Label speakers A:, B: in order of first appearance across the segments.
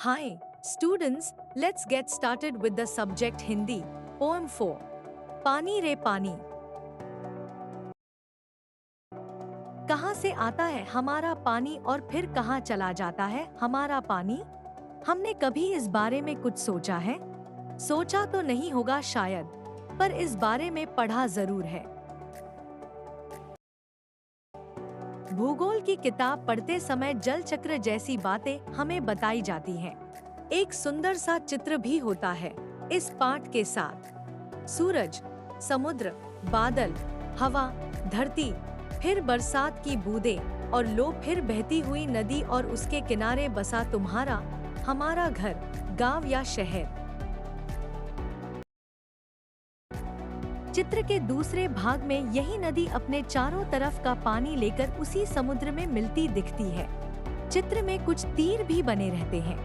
A: Hi, students, let's get started with the subject Hindi. Poem 4. पानी रे पानी। कहाँ से आता है हमारा पानी और फिर कहाँ चला जाता है हमारा पानी? हमने कभी इस बारे में कुछ सोचा है? सोचा तो नहीं होगा शायद, पर इस बारे में पढ़ा जरूर है। भूगोल की किताब पढ़ते समय जल चक्र जैसी बातें हमें बताई जाती हैं। एक सुंदर सा चित्र भी होता है इस पाठ के साथ। सूरज, समुद्र, बादल, हवा, धरती, फिर बरसात की बूंदें और लो, फिर बहती हुई नदी और उसके किनारे बसा तुम्हारा, हमारा घर, गांव या शहर। चित्र के दूसरे भाग में यही नदी अपने चारों तरफ का पानी लेकर उसी समुद्र में मिलती दिखती है। चित्र में कुछ तीर भी बने रहते हैं।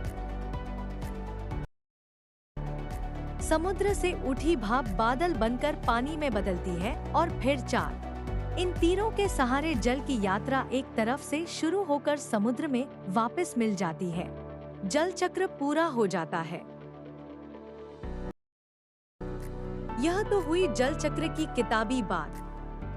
A: समुद्र से उठी भाप बादल बनकर पानी में बदलती है और फिर चार। इन तीरों के सहारे जल की यात्रा एक तरफ से शुरू होकर समुद्र में वापस मिल जाती है। जल चक्र पूरा हो जाता है। यह तो हुई जल चक्र की किताबी बात,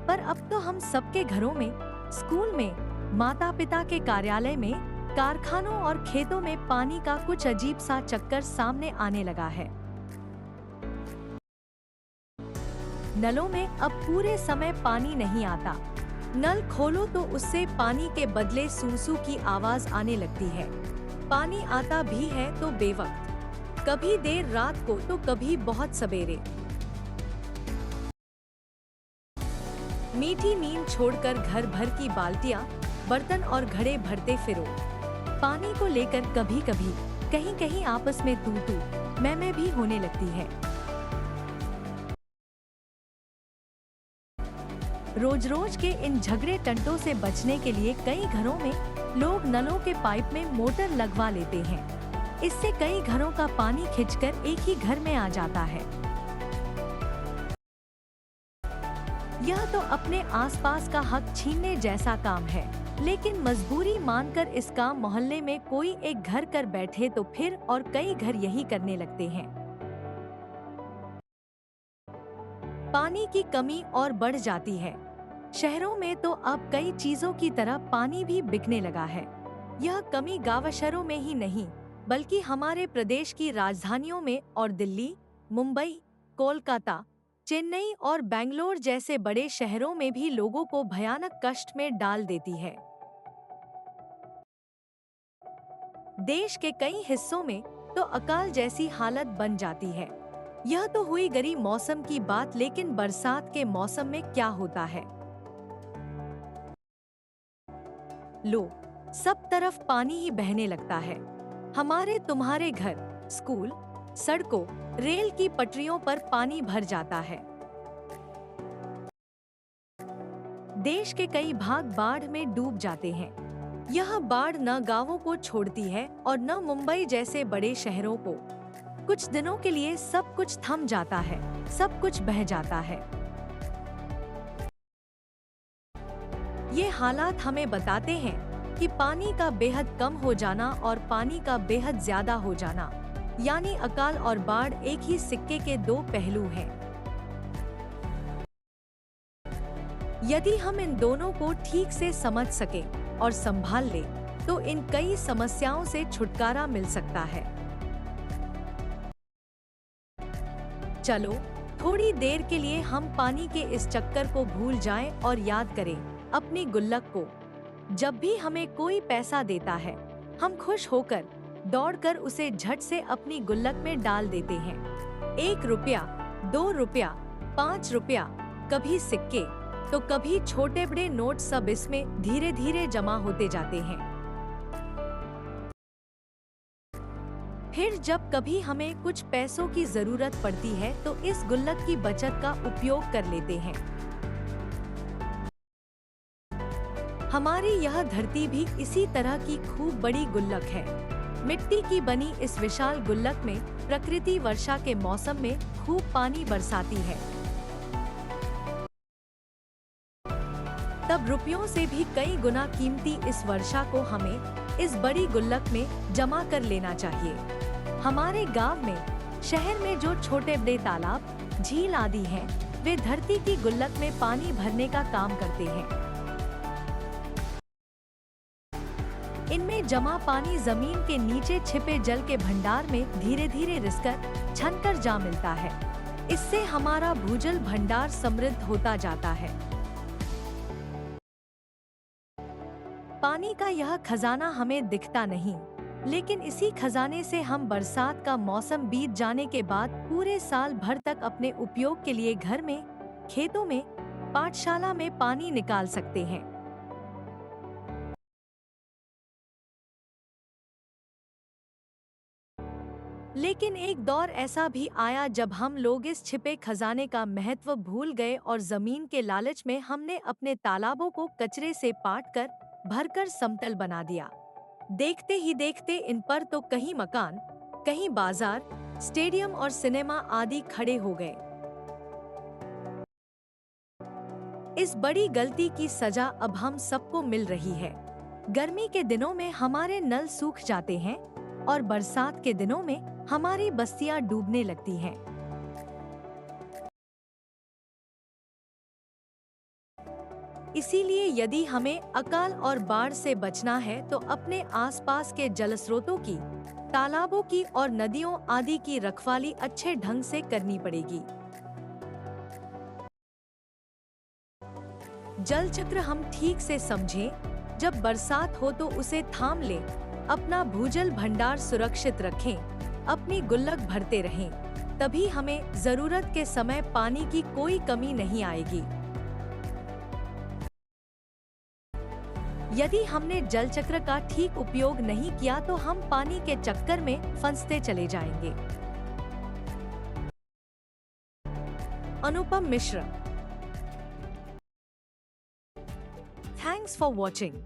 A: पर अब तो हम सबके घरों में, स्कूल में, माता पिता के कार्यालय में, कारखानों और खेतों में पानी का कुछ अजीब सा चक्कर सामने आने लगा है। नलों में अब पूरे समय पानी नहीं आता। नल खोलो तो उससे पानी के बदले सूसू की आवाज आने लगती है। पानी आता भी है तो बेवक्त, कभी देर रात को तो कभी बहुत सवेरे। मीठी नींद छोड़कर घर भर की बाल्टियां, बर्तन और घड़े भरते फिरो। पानी को लेकर कभी कभी कहीं कहीं आपस में तू तू मैं भी होने लगती है। रोज रोज के इन झगड़े टंटों से बचने के लिए कई घरों में लोग नलों के पाइप में मोटर लगवा लेते हैं। इससे कई घरों का पानी खिंचकर एक ही घर में आ जाता है। यह तो अपने आसपास का हक छीनने जैसा काम है, लेकिन मजबूरी मानकर इस काम मोहल्ले में कोई एक घर कर बैठे तो फिर और कई घर यही करने लगते हैं। पानी की कमी और बढ़ जाती है। शहरों में तो अब कई चीजों की तरह पानी भी बिकने लगा है। यह कमी गाँव शहरों में ही नहीं, बल्कि हमारे प्रदेश की राजधानियों में और दिल्ली, मुंबई, कोलकाता, चेन्नई और बेंगलोर जैसे बड़े शहरों में भी लोगों को भयानक कष्ट में डाल देती है। देश के कई हिस्सों में तो अकाल जैसी हालत बन जाती है। यह तो हुई गर्मी मौसम की बात, लेकिन बरसात के मौसम में क्या होता है? लो, सब तरफ पानी ही बहने लगता है। हमारे तुम्हारे घर, स्कूल, सड़कों, रेल की पटरियों पर पानी भर जाता है। देश के कई भाग बाढ़ में डूब जाते हैं। यह बाढ़ न गांवों को छोड़ती है और न मुंबई जैसे बड़े शहरों को। कुछ दिनों के लिए सब कुछ थम जाता है, सब कुछ बह जाता है। ये हालात हमें बताते हैं कि पानी का बेहद कम हो जाना और पानी का बेहद ज्यादा हो जाना, यानी अकाल और बाढ़, एक ही सिक्के के दो पहलू हैं। यदि हम इन दोनों को ठीक से समझ सके और संभाल ले, तो इन कई समस्याओं से छुटकारा मिल सकता है। चलो, थोड़ी देर के लिए हम पानी के इस चक्कर को भूल जाएं और याद करें अपनी गुल्लक को। जब भी हमें कोई पैसा देता है, हम खुश होकर दौड़कर उसे झट से अपनी गुल्लक में डाल देते हैं। 1 रुपया, 2 रुपया, 5 रुपया, कभी सिक्के तो कभी छोटे बड़े नोट, सब इसमें धीरे धीरे जमा होते जाते हैं। फिर जब कभी हमें कुछ पैसों की जरूरत पड़ती है तो इस गुल्लक की बचत का उपयोग कर लेते हैं। हमारी यह धरती भी इसी तरह की खूब बड़ी गुल्लक है। मिट्टी की बनी इस विशाल गुल्लक में प्रकृति वर्षा के मौसम में खूब पानी बरसाती है। तब रुपयों से भी कई गुना कीमती इस वर्षा को हमें इस बड़ी गुल्लक में जमा कर लेना चाहिए। हमारे गांव में, शहर में जो छोटे बड़े तालाब, झील आदि हैं, वे धरती की गुल्लक में पानी भरने का काम करते हैं। इनमें जमा पानी जमीन के नीचे छिपे जल के भंडार में धीरे धीरे रिसकर छनकर जा मिलता है। इससे हमारा भूजल भंडार समृद्ध होता जाता है। पानी का यह खजाना हमें दिखता नहीं, लेकिन इसी खजाने से हम बरसात का मौसम बीत जाने के बाद पूरे साल भर तक अपने उपयोग के लिए घर में, खेतों में, पाठशाला में पानी निकाल सकते हैं। लेकिन एक दौर ऐसा भी आया जब हम लोग इस छिपे खजाने का महत्व भूल गए और जमीन के लालच में हमने अपने तालाबों को कचरे से पाट कर भरकर समतल बना दिया। देखते ही देखते इन पर तो कहीं मकान, कहीं बाजार, स्टेडियम और सिनेमा आदि खड़े हो गए। इस बड़ी गलती की सजा अब हम सबको मिल रही है। गर्मी के दिनों में हमारे नल सूख जाते हैं और बरसात के दिनों में हमारी बस्तियां डूबने लगती हैं। इसीलिए यदि हमें अकाल और बाढ़ से बचना है तो अपने आसपास के जलस्रोतों की, तालाबों की और नदियों आदि की रखवाली अच्छे ढंग से करनी पड़ेगी। जल चक्र हम ठीक से समझें, जब बरसात हो तो उसे थाम लें, अपना भूजल भंडार सुरक्षित रखें, अपनी गुल्लक भरते रहें, तभी हमें जरूरत के समय पानी की कोई कमी नहीं आएगी। यदि हमने जल चक्र का ठीक उपयोग नहीं किया तो हम पानी के चक्कर में फंसते चले जाएंगे। Anupam Mishra. Thanks for watching.